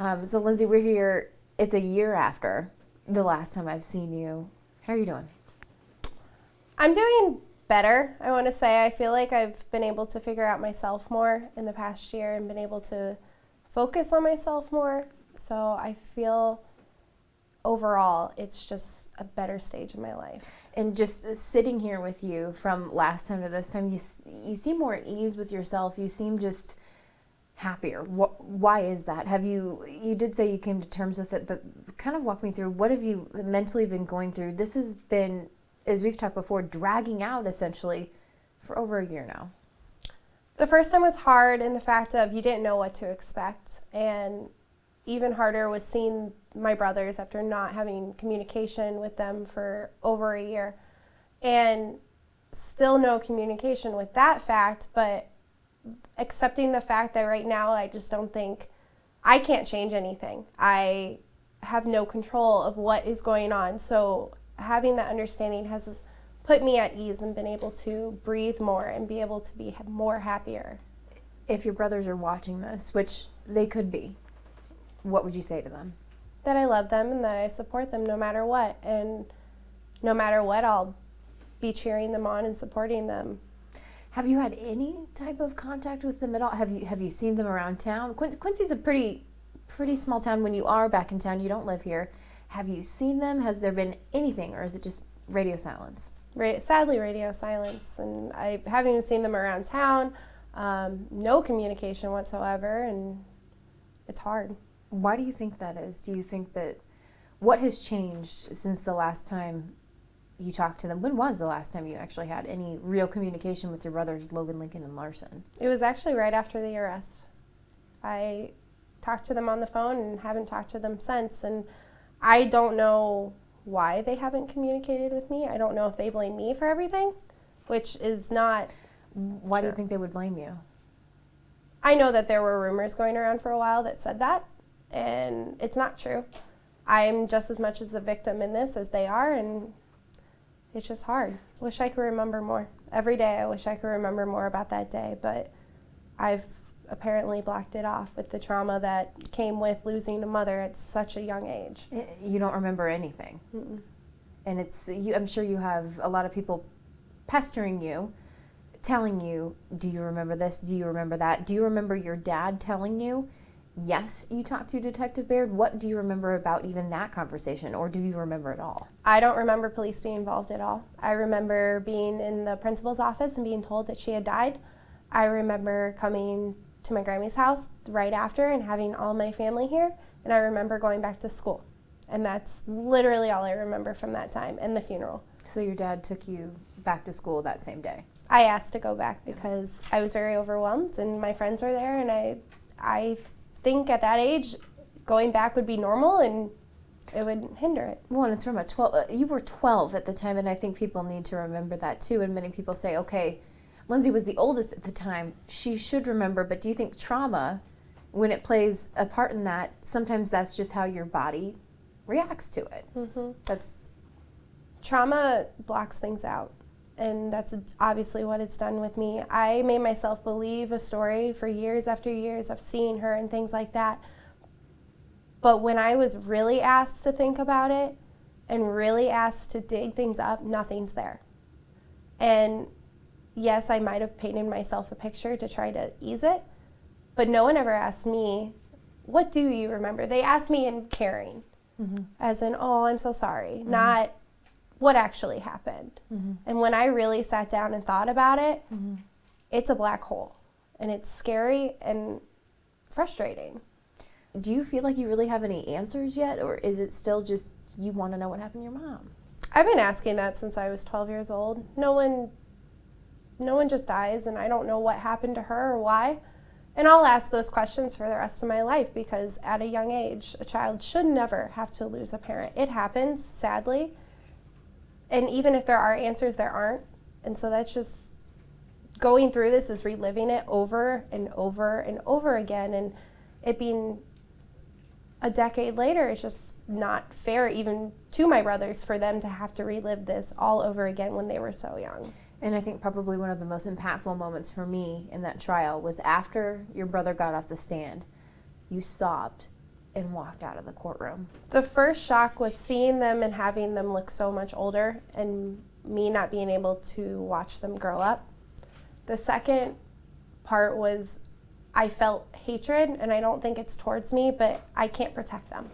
So Lyndsay, we're here. It's a year after the last time I've seen you. How are you doing? I'm doing better, I want to say. I feel like I've been able to figure out myself more in the past year and been able to focus on myself more. So I feel overall it's just a better stage in my life. And just sitting here with you from last time to this time, you seem more at ease with yourself. You seem just happier. Why is that? You did say you came to terms with it, but kind of walk me through, what have you mentally been going through? This has been, as we've talked before, dragging out essentially for over a year now. The first time was hard in the fact of you didn't know what to expect, and even harder was seeing my brothers after not having communication with them for over a year, and still no communication with that fact, but accepting the fact that right now I just don't think I can't change anything. I have no control of what is going on, so having that understanding has put me at ease and been able to breathe more and be able to be more happier. If your brothers are watching this, which they could be, what would you say to them? That I love them and that I support them no matter what, and no matter what I'll be cheering them on and supporting them. Have you had any type of contact with them at all? Have you seen them around town? Quincy's a pretty small town. When you are back in town, you don't live here. Have you seen them? Has there been anything, or is it just radio silence? Sadly, radio silence, and I haven't even seen them around town. No communication whatsoever, and it's hard. Why do you think that is? Do you think that what has changed since the last time you talked to them? When was the last time you actually had any real communication with your brothers, Logan, Lincoln, and Larson? It was actually right after the arrest. I talked to them on the phone and haven't talked to them since, and I don't know why they haven't communicated with me. I don't know if they blame me for everything, which is not Why sure. do you think they would blame you? I know that there were rumors going around for a while that said that, and it's not true. I'm just as much as a victim in this as they are, and it's just hard. Wish I could remember more. Every day I wish I could remember more about that day, but I've apparently blocked it off with the trauma that came with losing a mother at such a young age. You don't remember anything. Mm-mm. And I'm sure you have a lot of people pestering you, telling you, do you remember this? Do you remember that? Do you remember your dad telling you, yes, you talked to Detective Baird? What do you remember about even that conversation, or do you remember it all? I don't remember police being involved at all. I remember being in the principal's office and being told that she had died. I remember coming to my Grammy's house right after and having all my family here, and I remember going back to school. And that's literally all I remember from that time, and the funeral. So your dad took you back to school that same day? I asked to go back because I was very overwhelmed, and my friends were there, and I think at that age, going back would be normal, and it would hinder it. Well, and it's from you were 12 at the time, and I think people need to remember that too. And many people say, okay, Lyndsay was the oldest at the time. She should remember, but do you think trauma, when it plays a part in that, sometimes that's just how your body reacts to it? Mm-hmm. That's trauma blocks things out, and that's obviously what it's done with me. I made myself believe a story for years after years of seeing her and things like that. But when I was really asked to think about it and really asked to dig things up, nothing's there. And yes, I might have painted myself a picture to try to ease it, but no one ever asked me, what do you remember? They asked me in caring, mm-hmm. as in, oh, I'm so sorry, mm-hmm. not what actually happened. Mm-hmm. And when I really sat down and thought about it, mm-hmm. it's a black hole, and it's scary and frustrating. Do you feel like you really have any answers yet, or is it still just you want to know what happened to your mom? I've been asking that since I was 12 years old. No one just dies, and I don't know what happened to her or why. And I'll ask those questions for the rest of my life, because at a young age, a child should never have to lose a parent. It happens, sadly. And even if there are answers, there aren't. And so that's just going through this is reliving it over and over and over again. And it being a decade later, it's just not fair even to my brothers for them to have to relive this all over again when they were so young. And I think probably one of the most impactful moments for me in that trial was after your brother got off the stand. You sobbed and walked out of the courtroom? The first shock was seeing them and having them look so much older and me not being able to watch them grow up. The second part was I felt hatred, and I don't think it's towards me, but I can't protect them.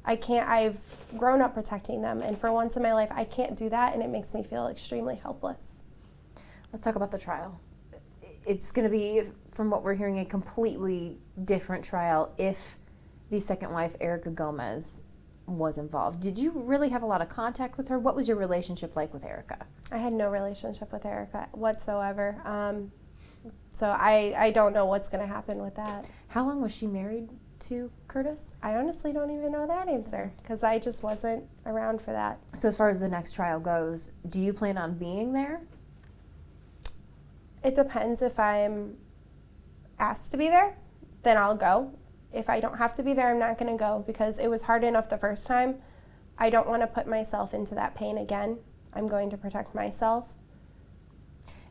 I've grown up protecting them, and for once in my life, I can't do that, and it makes me feel extremely helpless. Let's talk about the trial. It's going to be, from what we're hearing, a completely different trial if the second wife, Erica Gomez, was involved. Did you really have a lot of contact with her? What was your relationship like with Erica? I had no relationship with Erica whatsoever. So I don't know what's going to happen with that. How long was she married to Curtis? I honestly don't even know that answer because I just wasn't around for that. So as far as the next trial goes, do you plan on being there? It depends. If I'm asked to be there, then I'll go. If I don't have to be there, I'm not going to go because it was hard enough the first time. I don't want to put myself into that pain again. I'm going to protect myself.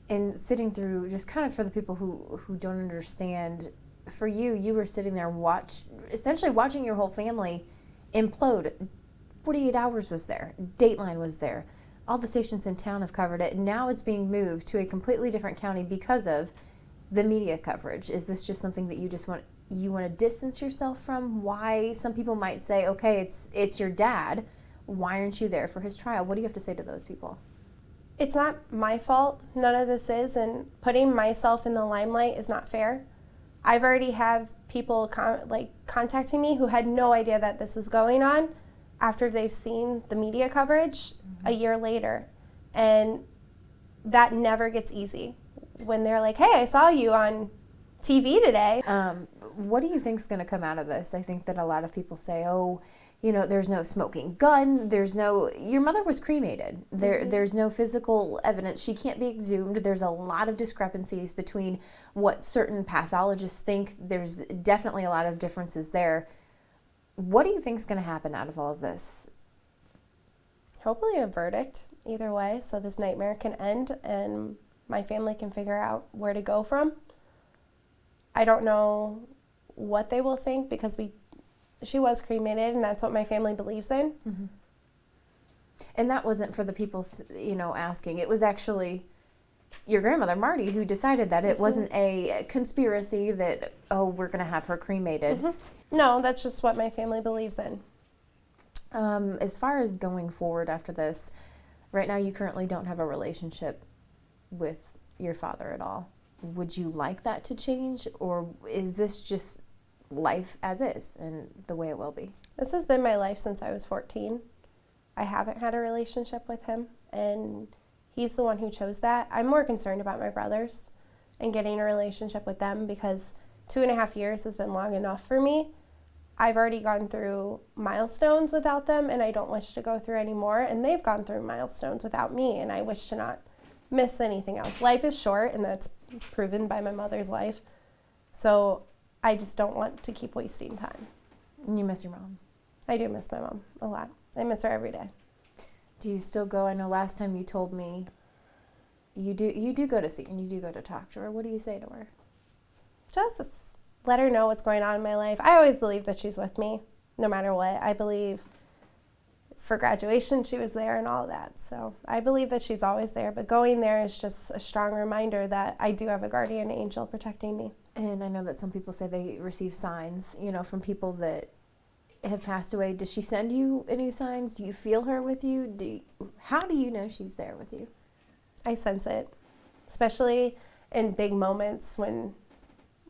And sitting through, just kind of for the people who don't understand, for you were sitting there essentially watching your whole family implode. 48 Hours was there. Dateline was there. All the stations in town have covered it. Now it's being moved to a completely different county because of the media coverage. Is this just something that you want to distance yourself from? Why some people might say, okay, it's your dad. Why aren't you there for his trial? What do you have to say to those people? It's not my fault. None of this is, and putting myself in the limelight is not fair. I've already had people contacting me who had no idea that this was going on after they've seen the media coverage a year later. And that never gets easy. When they're like, hey, I saw you on TV today. What do you think is going to come out of this? I think that a lot of people say, oh, there's no smoking gun. Your mother was cremated. There's no physical evidence. She can't be exhumed. There's a lot of discrepancies between what certain pathologists think. There's definitely a lot of differences there. What do you think is going to happen out of all of this? Hopefully a verdict either way, so this nightmare can end and my family can figure out where to go from. I don't know what they will think because she was cremated, and that's what my family believes in. Mm-hmm. And that wasn't for the people, asking. It was actually your grandmother, Marty, who decided that. It wasn't a conspiracy that, we're going to have her cremated. Mm-hmm. No, that's just what my family believes in. As far as going forward after this, right now you currently don't have a relationship with your father at all. Would you like that to change, or is this just life as is and the way it will be? This has been my life since I was 14. I haven't had a relationship with him, and he's the one who chose that. I'm more concerned about my brothers and getting a relationship with them because 2.5 years has been long enough for me. I've already gone through milestones without them, and I don't wish to go through any more, and they've gone through milestones without me, and I wish to not miss anything else. Life is short, and that's proven by my mother's life. So I just don't want to keep wasting time. And you miss your mom? I do miss my mom a lot. I miss her every day. Do you still go? I know last time you told me you do go to see her and you do go to talk to her. What do you say to her? Just let her know what's going on in my life. I always believe that she's with me, no matter what. I believe for graduation she was there and all of that. So I believe that she's always there. But going there is just a strong reminder that I do have a guardian angel protecting me. And I know that some people say they receive signs, from people that have passed away. Does she send you any signs? Do you feel her with you? How do you know she's there with you? I sense it, especially in big moments when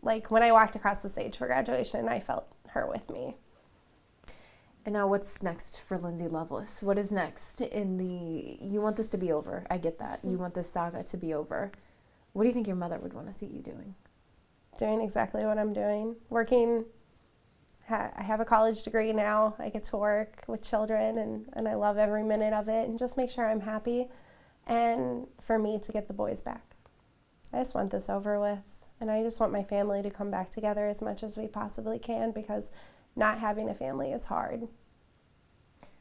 I walked across the stage for graduation, I felt her with me. And now what's next for Lyndsay Lovelace? What is next you want this to be over. I get that. You want this saga to be over. What do you think your mother would want to see you doing? Doing exactly what I'm doing. Working. I have a college degree now. I get to work with children, and I love every minute of it, and just make sure I'm happy, and for me to get the boys back. I just want this over with, and I just want my family to come back together as much as we possibly can because not having a family is hard.